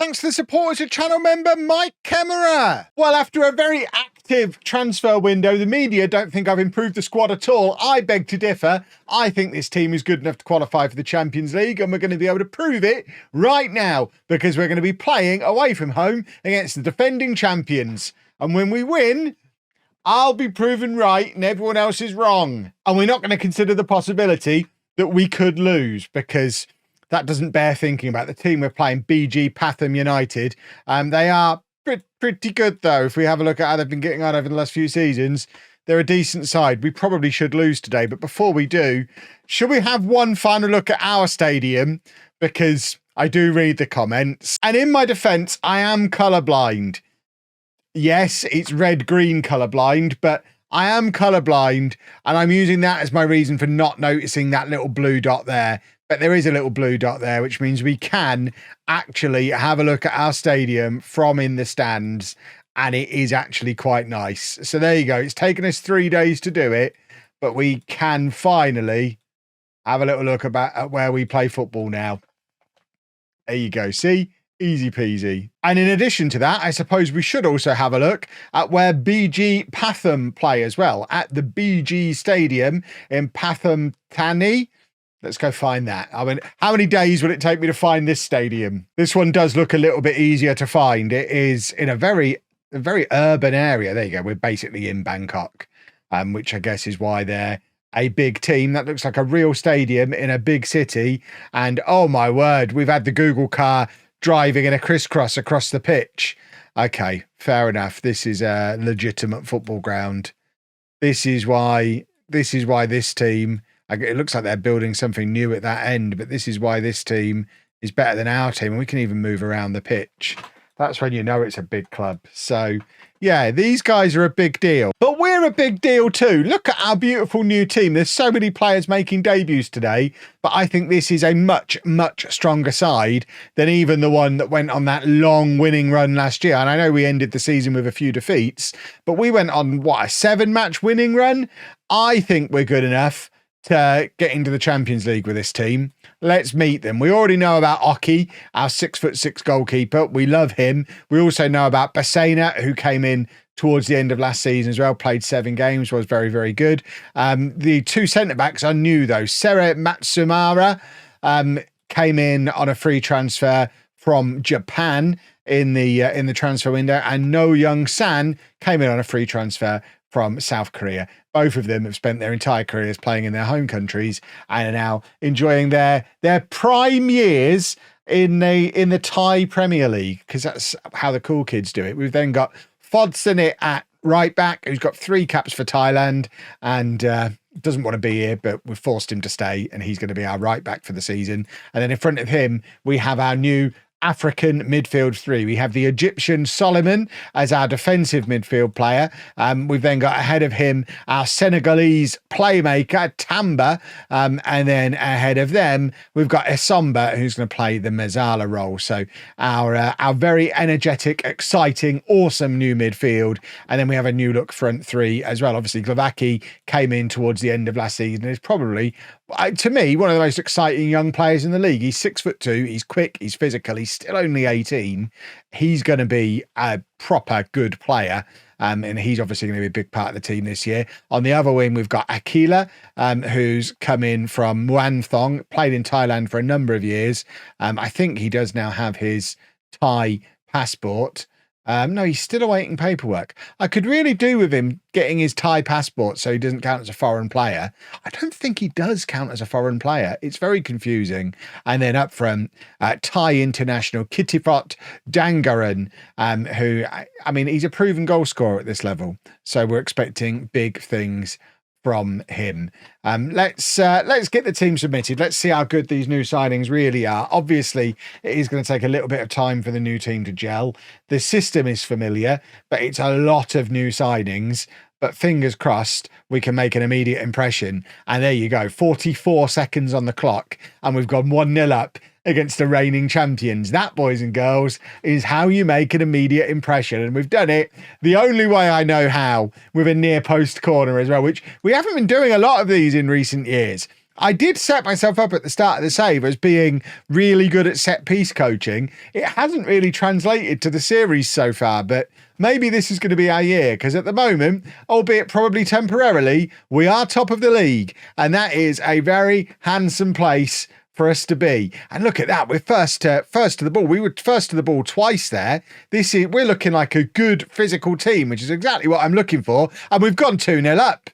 Thanks to the support as a channel member, Mike Kemmerer. Well, after a very active transfer window, the media don't think I've improved the squad at all. I beg to differ. I think this team is good enough to qualify for the Champions League, and we're going to be able to prove it right now because we're going to be playing away from home against the defending champions. And when we win, I'll be proven right and everyone else is wrong. And we're not going to consider the possibility that we could lose because that doesn't bear thinking about. The team we're playing, BG Pathum United. They are pretty good, though. If we have a look at how they've been getting on over the last few seasons, they're a decent side. We probably should lose today. But before we do, should we have one final look at our stadium? Because I do read the comments. And in my defence, I am colourblind. Yes, it's red-green colourblind, but I am colourblind. And I'm using that as my reason for not noticing that little blue dot there. But there is a little blue dot there, which means we can actually have a look at our stadium from in the stands, and it is actually quite nice. So there you go. It's taken us 3 days to do it, but we can finally have a little look at where we play football now. There you go. See? Easy peasy. And in addition to that, I suppose we should also have a look at where BG Pathum play as well, at the BG Stadium in Pathum Utd. Let's go find that. I mean, how many days will it take me to find this stadium? This one does look a little bit easier to find. It is in a very urban area. There you go. We're basically in Bangkok, which I guess is why they're a big team. That looks like a real stadium in a big city. And oh my word, we've had the Google car driving in a crisscross across the pitch. Okay, fair enough. This is a legitimate football ground. This is why this team... It looks like they're building something new at that end, but this is why this team is better than our team, and we can even move around the pitch. That's when you know it's a big club. So, yeah, these guys are a big deal. But we're a big deal too. Look at our beautiful new team. There's so many players making debuts today, but I think this is a much, much stronger side than even the one that went on that long winning run last year. And I know we ended the season with a few defeats, but we went on, what, a 7-match winning run? I think we're good enough to get into the Champions League with this team. Let's meet them. We already know about Oki, our 6'6" goalkeeper. We love him. We also know about Basena, who came in towards the end of last season as well, played 7 games, was very, very good. The 2 centre-backs are new, though. Sere Matsumara came in on a free transfer from Japan in the transfer window, and No Young San came in on a free transfer from South Korea. Both of them have spent their entire careers playing in their home countries and are now enjoying their prime years in the Thai Premier League, because that's how the cool kids do it. We've then got Fodsenit at right back, who's got 3 caps for Thailand and doesn't want to be here, but we've forced him to stay, and he's going to be our right back for the season. And then in front of him, we have our new African midfield 3. We have the Egyptian Solomon as our defensive midfield player. We've then got ahead of him our Senegalese playmaker, Tamba. And then ahead of them, we've got Esomba, who's going to play the Mezzala role. So our very energetic, exciting, awesome new midfield. And then we have a new look front 3 as well. Obviously, Glavaki came in towards the end of last season and is probably, to me, one of the most exciting young players in the league. He's 6'2", he's quick, he's physical, he's still only 18. He's going to be a proper good player, and he's obviously going to be a big part of the team this year. On the other wing, we've got Akila, who's come in from Muang Thong, played in Thailand for a number of years. I think he does now have his Thai passport. No, he's still awaiting paperwork. I could really do with him getting his Thai passport so he doesn't count as a foreign player. I don't think he does count as a foreign player. It's very confusing. And then up front, Thai international Kittifot Dangaran, who, I mean, he's a proven goal scorer at this level. So we're expecting big things from him. Let's get the team submitted. Let's see how good these new signings really are. Obviously, it is going to take a little bit of time for the new team to gel. The system is familiar, but it's a lot of new signings. But fingers crossed, we can make an immediate impression. And there you go, 44 seconds on the clock, and we've gone 1-0 up against the reigning champions. That, boys and girls, is how you make an immediate impression. And we've done it the only way I know how, with a near post corner as well, which we haven't been doing a lot of these in recent years. I did set myself up at the start of the save as being really good at set piece coaching. It hasn't really translated to the series so far, but maybe this is going to be our year, because at the moment, albeit probably temporarily, we are top of the league, and that is a very handsome place for us to be. And look at that, we're first to the ball. We were first to the ball twice there. We're looking like a good physical team, which is exactly what I'm looking for, and we've gone 2-0 up.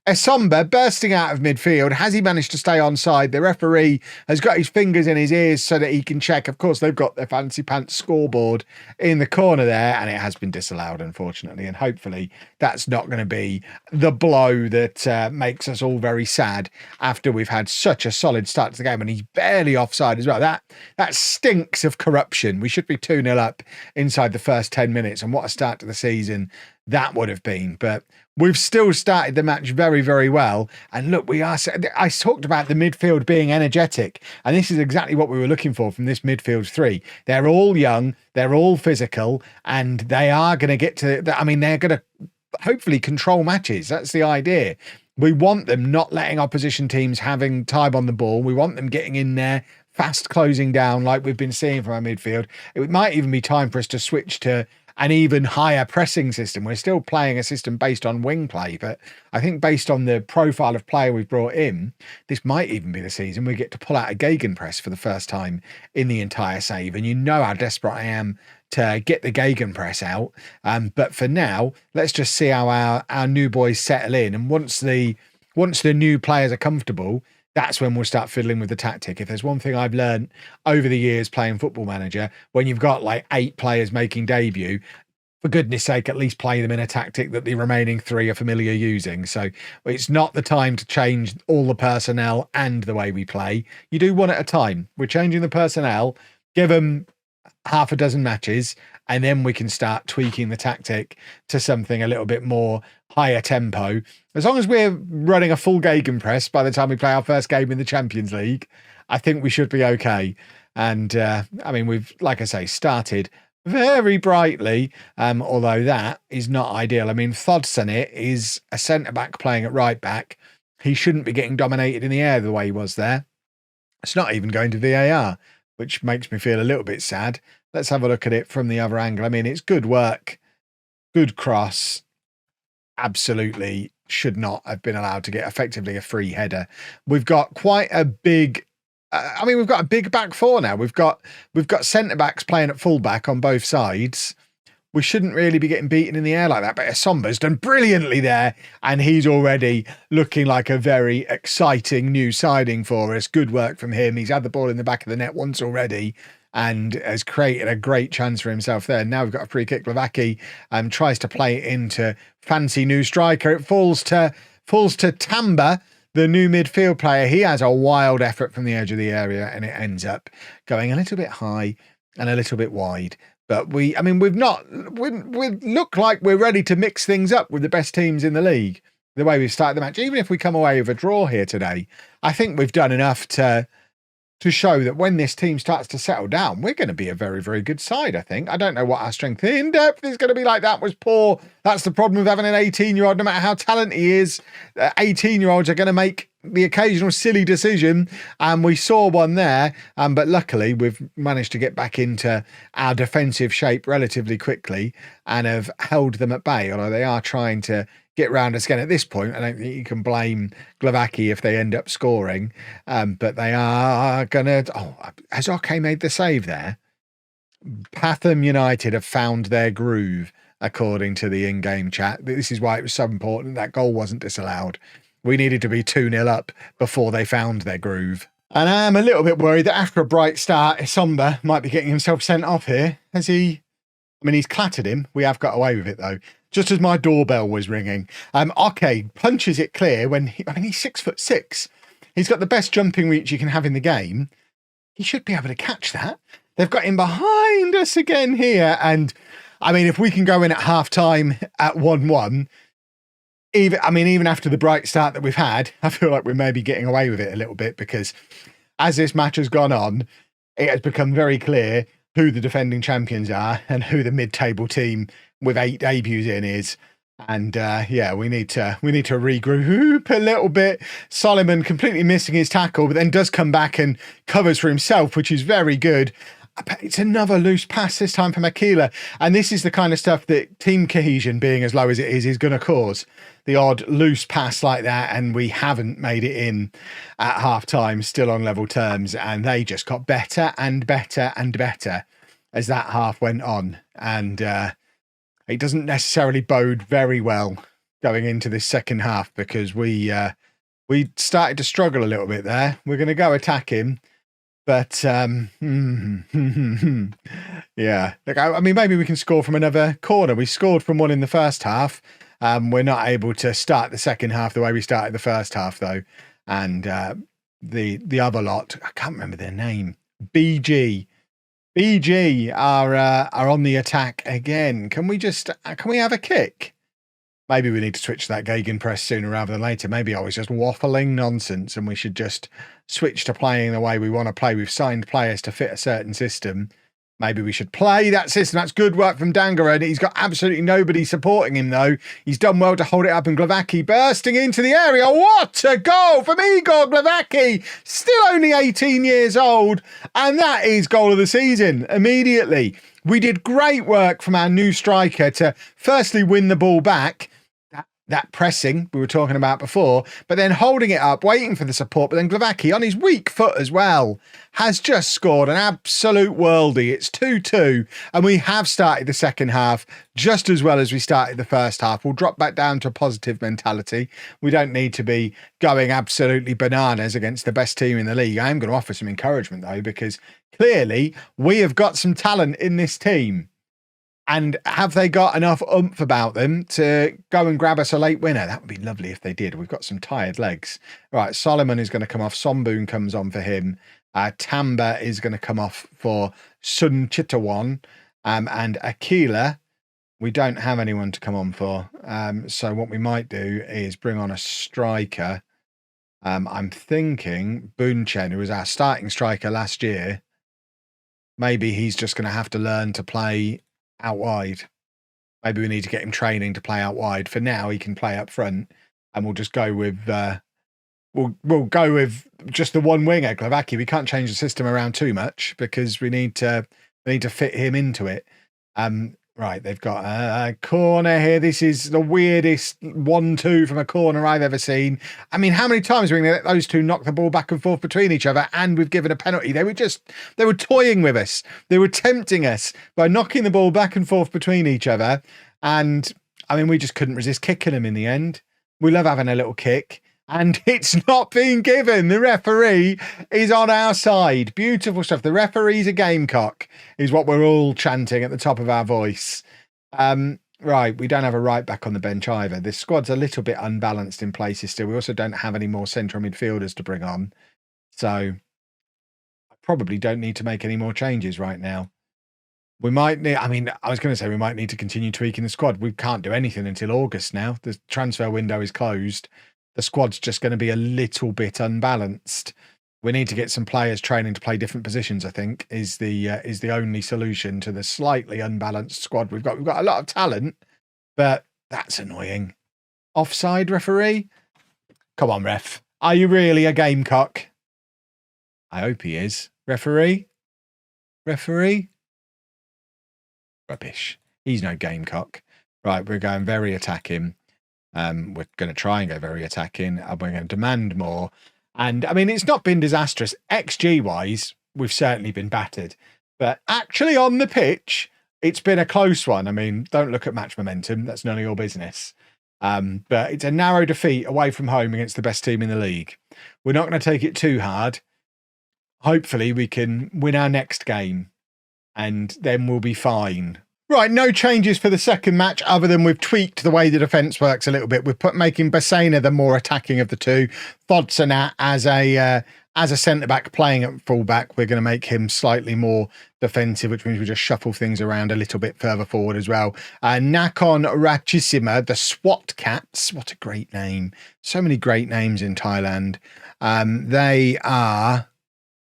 Esomba bursting out of midfield. Has he managed to stay onside? The referee has got his fingers in his ears so that he can check. Of course, they've got their fancy pants scoreboard in the corner there, and it has been disallowed, unfortunately. And hopefully that's not going to be the blow that makes us all very sad after we've had such a solid start to the game. And he's barely offside as well. That stinks of corruption. We should be 2-0 up inside the first 10 minutes. And what a start to the season that would have been. But we've still started the match very, very well. And look, I talked about the midfield being energetic, and this is exactly what we were looking for from this midfield three. They're all young, they're all physical, and they are going to get to, they're going to hopefully control matches. That's the idea. We want them not letting opposition teams having time on the ball. We want them getting in there, fast closing down like we've been seeing from our midfield. It might even be time for us to switch to an even higher pressing system. We're still playing a system based on wing play, but I think based on the profile of player we've brought in, this might even be the season we get to pull out a gegenpress for the first time in the entire save. And you know how desperate I am to get the gegenpress out. But for now, let's just see how our new boys settle in. And once the new players are comfortable, that's when we'll start fiddling with the tactic. If there's one thing I've learned over the years playing Football Manager, when you've got like 8 players making debut, for goodness sake, at least play them in a tactic that the remaining 3 are familiar using. So it's not the time to change all the personnel and the way we play. You do one at a time. We're changing the personnel, give them half a dozen matches, and then we can start tweaking the tactic to something a little bit more higher tempo. As long as we're running a full gegenpress by the time we play our first game in the Champions League, I think we should be okay. And we've, like I say, started very brightly, although that is not ideal. Thodson is a centre-back playing at right-back. He shouldn't be getting dominated in the air the way he was there. It's not even going to VAR, which makes me feel a little bit sad. Let's have a look at it from the other angle. It's good work, good cross. Absolutely should not have been allowed to get effectively a free header. We've got quite a big, we've got a big back four now. We've got centre-backs playing at full-back on both sides. We shouldn't really be getting beaten in the air like that, but Esomba's done brilliantly there, and he's already looking like a very exciting new signing for us. Good work from him. He's had the ball in the back of the net once already and has created a great chance for himself there. Now we've got a free kick. Glavaki tries to play it into fancy new striker. It falls to Tamba, the new midfield player. He has a wild effort from the edge of the area, and it ends up going a little bit high and a little bit wide. But we look like we're ready to mix things up with the best teams in the league, the way we've started the match. Even if we come away with a draw here today, I think we've done enough to show that when this team starts to settle down, we're going to be a very, very good side, I think. I don't know what our strength in depth is going to be like. That was poor. That's the problem with having an 18-year-old. No matter how talented he is, 18-year-olds are going to make the occasional silly decision, and we saw one there, but luckily we've managed to get back into our defensive shape relatively quickly and have held them at bay, although they are trying to get round us again. At this point, I don't think you can blame Glavaki if they end up scoring, but they are going to... Oh, has Oke made the save there? Pathum United have found their groove, according to the in-game chat. This is why it was so important that goal wasn't disallowed. We needed to be 2-0 up before they found their groove. And I'm a little bit worried that after a bright start, Esomba might be getting himself sent off here. Has he... he's clattered him. We have got away with it, though. Just as my doorbell was ringing. Oke punches it clear when... he's 6'6". He's got the best jumping reach you can have in the game. He should be able to catch that. They've got him behind us again here. And, if we can go in at half-time at 1-1... Even after the bright start that we've had, I feel like we may be getting away with it a little bit, because as this match has gone on, it has become very clear who the defending champions are and who the mid-table team with 8 debuts in is. And yeah, we need to regroup a little bit. Solomon completely missing his tackle, but then does come back and covers for himself, which is very good. But it's another loose pass this time from Aquila. And this is the kind of stuff that team cohesion, being as low as it is going to cause. The odd loose pass like that, and we haven't made it in at half-time, still on level terms. And they just got better and better and better as that half went on. And it doesn't necessarily bode very well going into this second half, because we started to struggle a little bit there. We're going to go attack him. But, yeah, look, I mean, maybe we can score from another corner. We scored from one in the first half. We're not able to start the second half the way we started the first half, though. And the other lot, I can't remember their name. BG are on the attack again. Can we have a kick? Maybe we need to switch to that gegenpress sooner rather than later. Maybe I was just waffling nonsense and we should just switch to playing the way we want to play. We've signed players to fit a certain system. Maybe we should play that system. That's good work from Dangara. He's got absolutely nobody supporting him, though. He's done well to hold it up, and Glavacki bursting into the area. What a goal from Igor Glavacki. Still only 18 years old, and that is goal of the season immediately. We did great work from our new striker to firstly win the ball back, that pressing we were talking about before, but then holding it up, waiting for the support. But then Glavacki, on his weak foot as well, has just scored an absolute worldie. It's 2-2, and we have started the second half just as well as we started the first half. We'll drop back down to a positive mentality. We don't need to be going absolutely bananas against the best team in the league. I am going to offer some encouragement, though, because clearly we have got some talent in this team. And have they got enough oomph about them to go and grab us a late winner? That would be lovely if they did. We've got some tired legs. Right, Solomon is going to come off. Somboon comes on for him. Tamba is going to come off for Sun Chitawan. And Aquila, we don't have anyone to come on for. So what we might do is bring on a striker. I'm thinking Boonchen, who was our starting striker last year. Maybe he's just going to have to learn to play out wide. Maybe we need to get him training to play out wide. For now, he can play up front, and we'll just go with we'll go with just the one winger, Glavacki. We can't change the system around too much because we need to fit him into it. Right, they've got a corner here. This is the weirdest 1-2 from a corner I've ever seen. I mean, how many times are we going to let those two knock the ball back and forth between each other, and we've given a penalty? They were toying with us. They were tempting us by knocking the ball back and forth between each other. And I mean, we just couldn't resist kicking them in the end. We love having a little kick. And it's not being given. The referee is on our side. Beautiful stuff. The referee's a gamecock is what we're all chanting at the top of our voice. Right, we don't have a right back on the bench either. This squad's a little bit unbalanced in places still. We also don't have any more central midfielders to bring on. So I probably don't need to make any more changes right now. We might need, I mean, I was going to say we might need to continue tweaking the squad. We can't do anything until August now. The transfer window is closed. The squad's just going to be a little bit unbalanced. We need to get some players training to play different positions, I think, is the only solution to the slightly unbalanced squad we've got. We've got a lot of talent, but that's annoying. Offside, referee? Come on, ref. Are you really a gamecock? I hope he is. Referee? Referee? Rubbish. He's no gamecock. Right, we're going very attacking. We're going to try and go very attacking, and we're going to demand more. And I mean, it's not been disastrous. XG wise, we've certainly been battered, but actually on the pitch, it's been a close one. I mean, don't look at match momentum. That's none of your business. But it's a narrow defeat away from home against the best team in the league. We're not going to take it too hard. Hopefully we can win our next game and then we'll be fine. Right, no changes for the second match other than we've tweaked the way the defence works a little bit. We've making Bassena the more attacking of the two. Fodsenat as a centre-back playing at full-back. We're going to make him slightly more defensive, which means we just shuffle things around a little bit further forward as well. Nakon Ratchisima, the SWAT Cats. What a great name. So many great names in Thailand. They are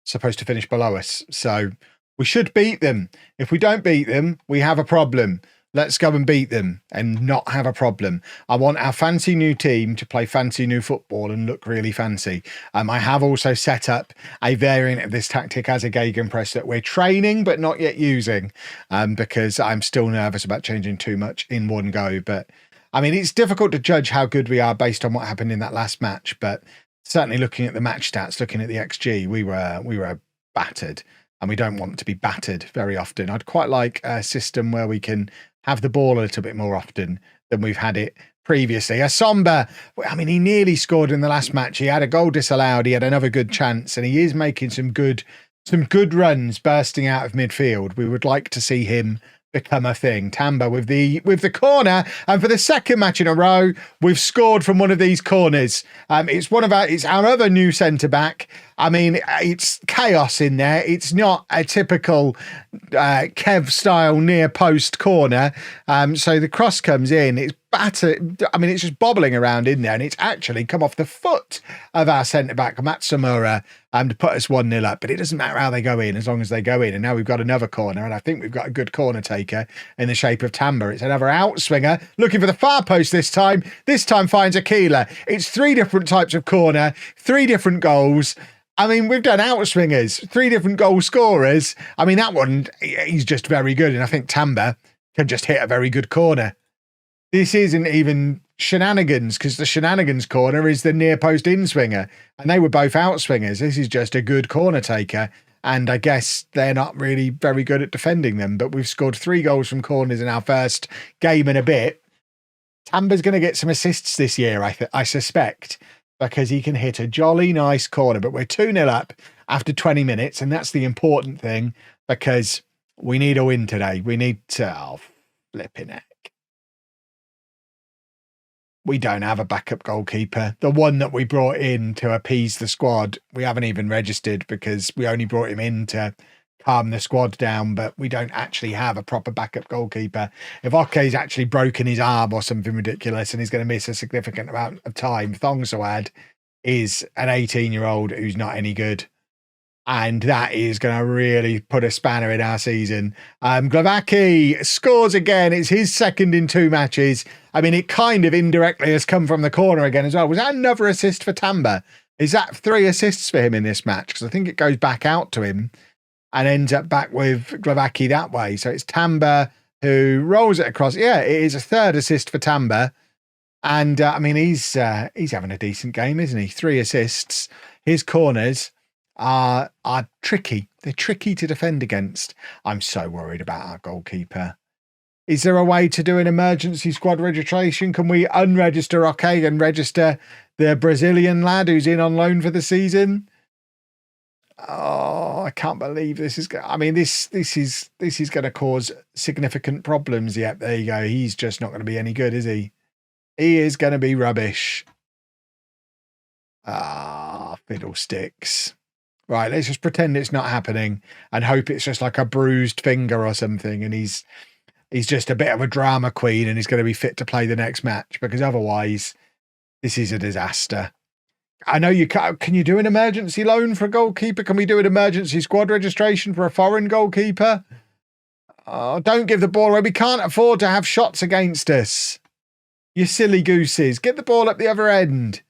supposed to finish below us, so we should beat them. If we don't beat them, we have a problem. Let's go and beat them and not have a problem. I want our fancy new team to play fancy new football and look really fancy. I have also set up a variant of this tactic as a gegenpress that we're training but not yet using, because I'm still nervous about changing too much in one go. But I mean, it's difficult to judge how good we are based on what happened in that last match. But certainly looking at the match stats, looking at the XG, we were battered, and we don't want to be battered very often. I'd quite like a system where we can have the ball a little bit more often than we've had it previously. A Somber, I mean, he nearly scored in the last match. He had a goal disallowed. He had another good chance, and he is making some good runs bursting out of midfield. We would like to see him become a thing. Tamba with the corner, and for the second match in a row, we've scored from one of these corners. It's our other new centre back. I mean, it's chaos in there. It's not a typical Kev style near post corner. So the cross comes in. It's battered. I mean, it's just bobbling around in there, and it's actually come off the foot of our centre back Matsumura to put us 1-0 up. But it doesn't matter how they go in, as long as they go in. And now we've got another corner, and I think we've got a good corner taker in the shape of Tamba. It's another outswinger looking for the far post this time. This time finds Aquila. It's 3 different types of corner, 3 different goals. I mean, we've done outswingers, 3 different goal scorers. I mean, that one, he's just very good. And I think Tamba can just hit a very good corner. This isn't even shenanigans, because the shenanigans corner is the near post in swinger, and they were both outswingers. This is just a good corner taker. And I guess they're not really very good at defending them, but we've scored 3 goals from corners in our first game and a bit. Tamba's going to get some assists this year, I suspect, because he can hit a jolly nice corner. But we're 2-0 up after 20 minutes, and that's the important thing, because we need a win today. We need to... flipping heck. We don't have a backup goalkeeper. The one that we brought in to appease the squad, we haven't even registered, because we only brought him in to calm the squad down, but we don't actually have a proper backup goalkeeper. If Oke's actually broken his arm or something ridiculous and he's going to miss a significant amount of time, Thong Sawad is an 18-year-old who's not any good. And that is going to really put a spanner in our season. Glavaki scores again. It's his second in 2 matches. I mean, it kind of indirectly has come from the corner again as well. Was that another assist for Tamba? Is that 3 assists for him in this match? Because I think it goes back out to him and ends up back with Glavaki that way. So it's Tamba who rolls it across. Yeah, it is a 3rd assist for Tamba. And I mean, he's having a decent game, isn't he? 3 assists. His corners are tricky. They're tricky to defend against. I'm so worried about our goalkeeper. Is there a way to do an emergency squad registration? Can we unregister OK and register the Brazilian lad who's in on loan for the season? Oh, I can't believe this is. I mean, this is going to cause significant problems. Yep, there you go. He's just not going to be any good, is he? He is going to be rubbish. Fiddlesticks. Right, let's just pretend it's not happening and hope it's just like a bruised finger or something, and he's just a bit of a drama queen and he's going to be fit to play the next match, because otherwise this is a disaster. I know you can't. Can you do an emergency loan for a goalkeeper? Can we do an emergency squad registration for a foreign goalkeeper? Oh, don't give the ball away. We can't afford to have shots against us. You silly gooses. Get the ball up the other end.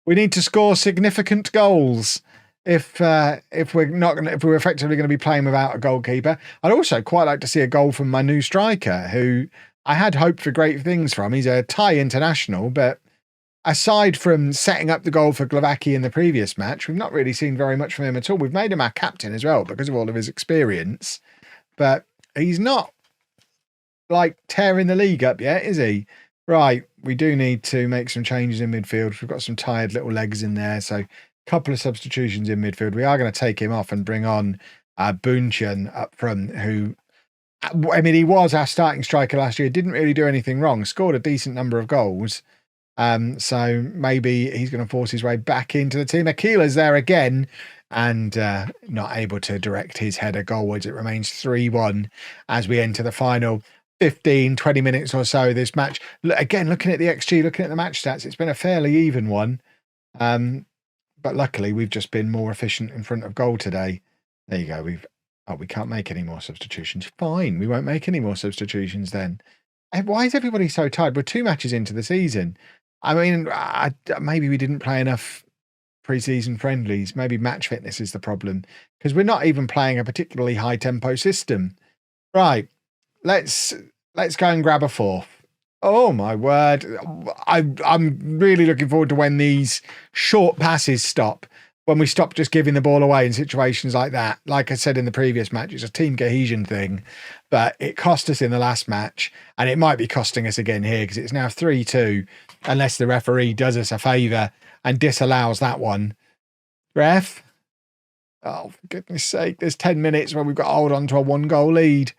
We need to score significant goals if we're effectively going to be playing without a goalkeeper. I'd also quite like to see a goal from my new striker, who I had hoped for great things from. He's a Thai international, but aside from setting up the goal for Glavaki in the previous match, we've not really seen very much from him at all. We've made him our captain as well because of all of his experience, but he's not like tearing the league up yet, is he? Right, we do need to make some changes in midfield. We've got some tired little legs in there, so a couple of substitutions in midfield. We are going to take him off and bring on Boonchun up front, who, I mean, he was our starting striker last year, didn't really do anything wrong, scored a decent number of goals. So maybe he's going to force his way back into the team. Aquila's there again and not able to direct his header goalwards. It remains 3-1 as we enter the final 15, 20 minutes or so of this match. Again, looking at the XG, looking at the match stats, it's been a fairly even one. But luckily, we've just been more efficient in front of goal today. There you go. We've Oh, we can't make any more substitutions. Fine, we won't make any more substitutions then. Why is everybody so tired? We're 2 matches into the season. I mean, maybe we didn't play enough pre-season friendlies. Maybe match fitness is the problem because we're not even playing a particularly high tempo system. Right, let's go and grab a 4th. Oh my word. I'm really looking forward to when these short passes stop, when we stop just giving the ball away in situations like that. Like I said in the previous match, it's a team cohesion thing, but it cost us in the last match and it might be costing us again here because it's now 3-2 unless the referee does us a favour and disallows that one. Ref? Oh, for goodness sake, there's 10 minutes where we've got to hold on to a 1-goal lead.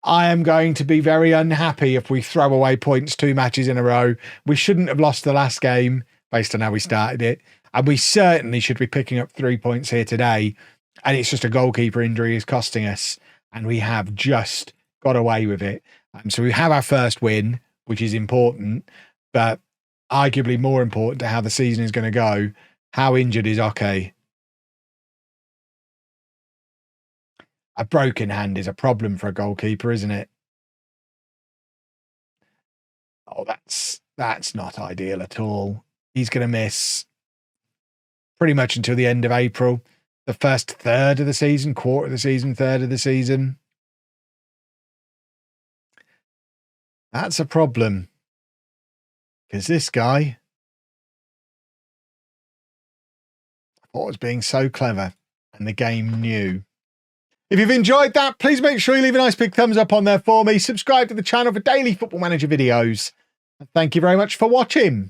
I am going to be very unhappy if we throw away points 2 matches in a row. We shouldn't have lost the last game based on how we started it. And we certainly should be picking up 3 points here today. And it's just a goalkeeper injury is costing us. And we have just got away with it. So we have our first win, which is important. But arguably more important to how the season is going to go. How injured is Oke? A broken hand is a problem for a goalkeeper, isn't it? Oh, that's not ideal at all. He's going to miss pretty much until the end of April. The first third of the season, quarter of the season, third of the season. That's a problem. Because this guy, I thought was being so clever and the game knew. If you've enjoyed that, please make sure you leave a nice big thumbs up on there for me. Subscribe to the channel for daily Football Manager videos. Thank you very much for watching.